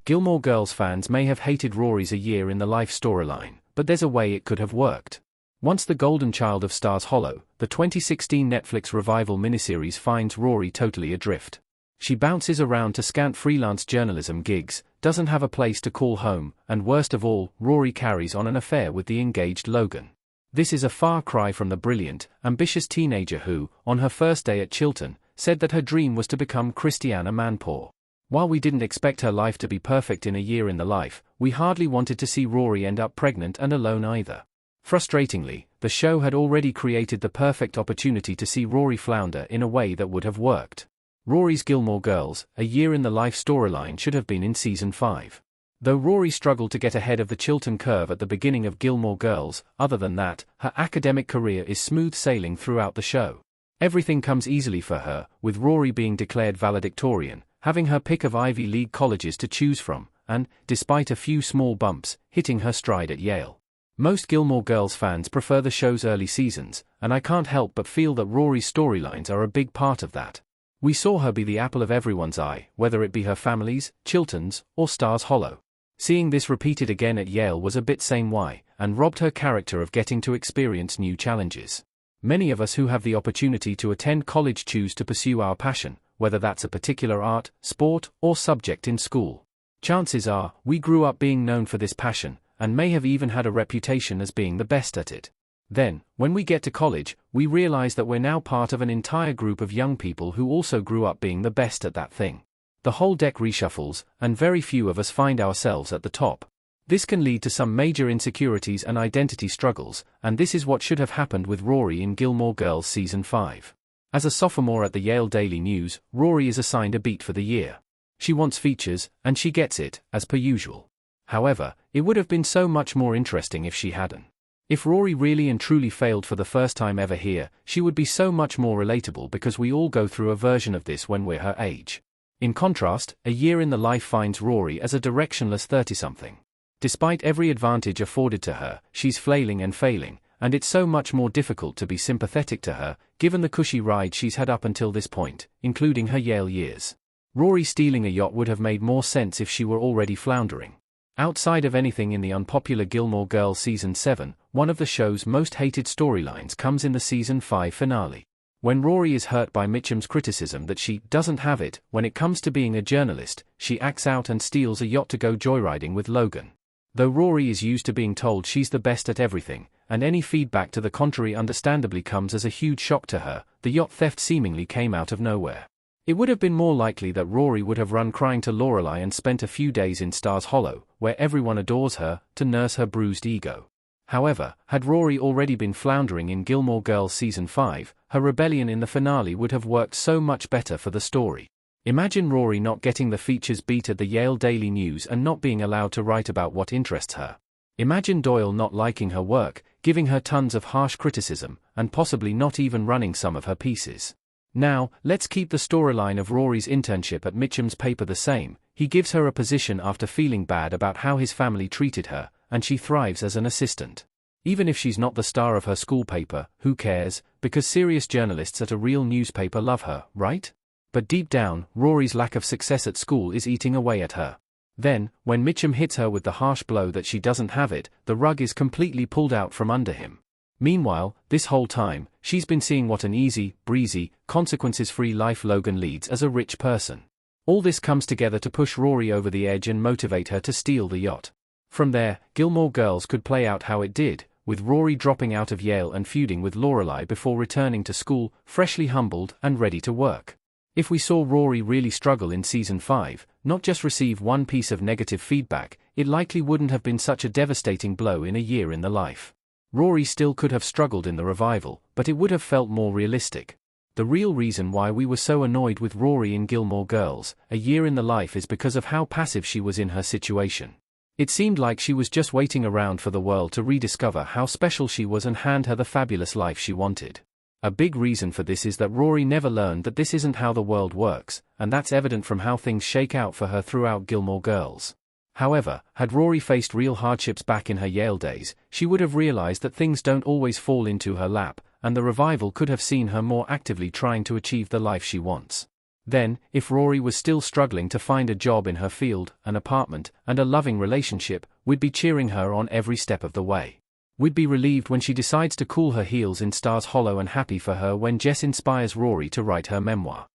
Gilmore Girls fans may have hated Rory's A Year in the Life storyline, but there's a way it could have worked. Once the golden child of Stars Hollow, the 2016 Netflix revival miniseries finds Rory totally adrift. She bounces around to scant freelance journalism gigs, doesn't have a place to call home, and worst of all, Rory carries on an affair with the engaged Logan. This is a far cry from the brilliant, ambitious teenager who, on her first day at Chilton, said that her dream was to become Christiana Manpour. While we didn't expect her life to be perfect in A Year in the Life, we hardly wanted to see Rory end up pregnant and alone either. Frustratingly, the show had already created the perfect opportunity to see Rory flounder in a way that would have worked. Rory's Gilmore Girls, A Year in the Life storyline should have been in Season 5. Though Rory struggled to get ahead of the Chilton curve at the beginning of Gilmore Girls, other than that, her academic career is smooth sailing throughout the show. Everything comes easily for her, with Rory being declared valedictorian, having her pick of Ivy League colleges to choose from, and, despite a few small bumps, hitting her stride at Yale. Most Gilmore Girls fans prefer the show's early seasons, and I can't help but feel that Rory's storylines are a big part of that. We saw her be the apple of everyone's eye, whether it be her family's, Chilton's, or Stars Hollow. Seeing this repeated again at Yale was a bit same why, and robbed her character of getting to experience new challenges. Many of us who have the opportunity to attend college choose to pursue our passion, whether that's a particular art, sport, or subject in school. Chances are, we grew up being known for this passion, and may have even had a reputation as being the best at it. Then, when we get to college, we realize that we're now part of an entire group of young people who also grew up being the best at that thing. The whole deck reshuffles, and very few of us find ourselves at the top. This can lead to some major insecurities and identity struggles, and this is what should have happened with Rory in Gilmore Girls Season 5. As a sophomore at the Yale Daily News, Rory is assigned a beat for the year. She wants features, and she gets it, as per usual. However, it would have been so much more interesting if she hadn't. If Rory really and truly failed for the first time ever here, she would be so much more relatable because we all go through a version of this when we're her age. In contrast, A Year in the Life finds Rory as a directionless 30-something. Despite every advantage afforded to her, she's flailing and failing, and it's so much more difficult to be sympathetic to her, given the cushy ride she's had up until this point, including her Yale years. Rory stealing a yacht would have made more sense if she were already floundering. Outside of anything in the unpopular Gilmore Girls Season 7, one of the show's most hated storylines comes in the Season 5 finale. When Rory is hurt by Mitchum's criticism that she doesn't have it when it comes to being a journalist, she acts out and steals a yacht to go joyriding with Logan. Though Rory is used to being told she's the best at everything, and any feedback to the contrary understandably comes as a huge shock to her, the yacht theft seemingly came out of nowhere. It would have been more likely that Rory would have run crying to Lorelai and spent a few days in Stars Hollow, where everyone adores her, to nurse her bruised ego. However, had Rory already been floundering in Gilmore Girls Season 5, her rebellion in the finale would have worked so much better for the story. Imagine Rory not getting the features beat at the Yale Daily News and not being allowed to write about what interests her. Imagine Doyle not liking her work, giving her tons of harsh criticism, and possibly not even running some of her pieces. Now, let's keep the storyline of Rory's internship at Mitchum's paper the same. He gives her a position after feeling bad about how his family treated her, and she thrives as an assistant. Even if she's not the star of her school paper, who cares, because serious journalists at a real newspaper love her, right? But deep down, Rory's lack of success at school is eating away at her. Then, when Mitchum hits her with the harsh blow that she doesn't have it, the rug is completely pulled out from under him. Meanwhile, this whole time, she's been seeing what an easy, breezy, consequences-free life Logan leads as a rich person. All this comes together to push Rory over the edge and motivate her to steal the yacht. From there, Gilmore Girls could play out how it did, with Rory dropping out of Yale and feuding with Lorelai before returning to school, freshly humbled and ready to work. If we saw Rory really struggle in Season 5, not just receive one piece of negative feedback, it likely wouldn't have been such a devastating blow in A Year in the Life. Rory still could have struggled in the revival, but it would have felt more realistic. The real reason why we were so annoyed with Rory in Gilmore Girls, A Year in the Life is because of how passive she was in her situation. It seemed like she was just waiting around for the world to rediscover how special she was and hand her the fabulous life she wanted. A big reason for this is that Rory never learned that this isn't how the world works, and that's evident from how things shake out for her throughout Gilmore Girls. However, had Rory faced real hardships back in her Yale days, she would have realized that things don't always fall into her lap, and the revival could have seen her more actively trying to achieve the life she wants. Then, if Rory was still struggling to find a job in her field, an apartment, and a loving relationship, we'd be cheering her on every step of the way. We'd be relieved when she decides to cool her heels in Stars Hollow and happy for her when Jess inspires Rory to write her memoir.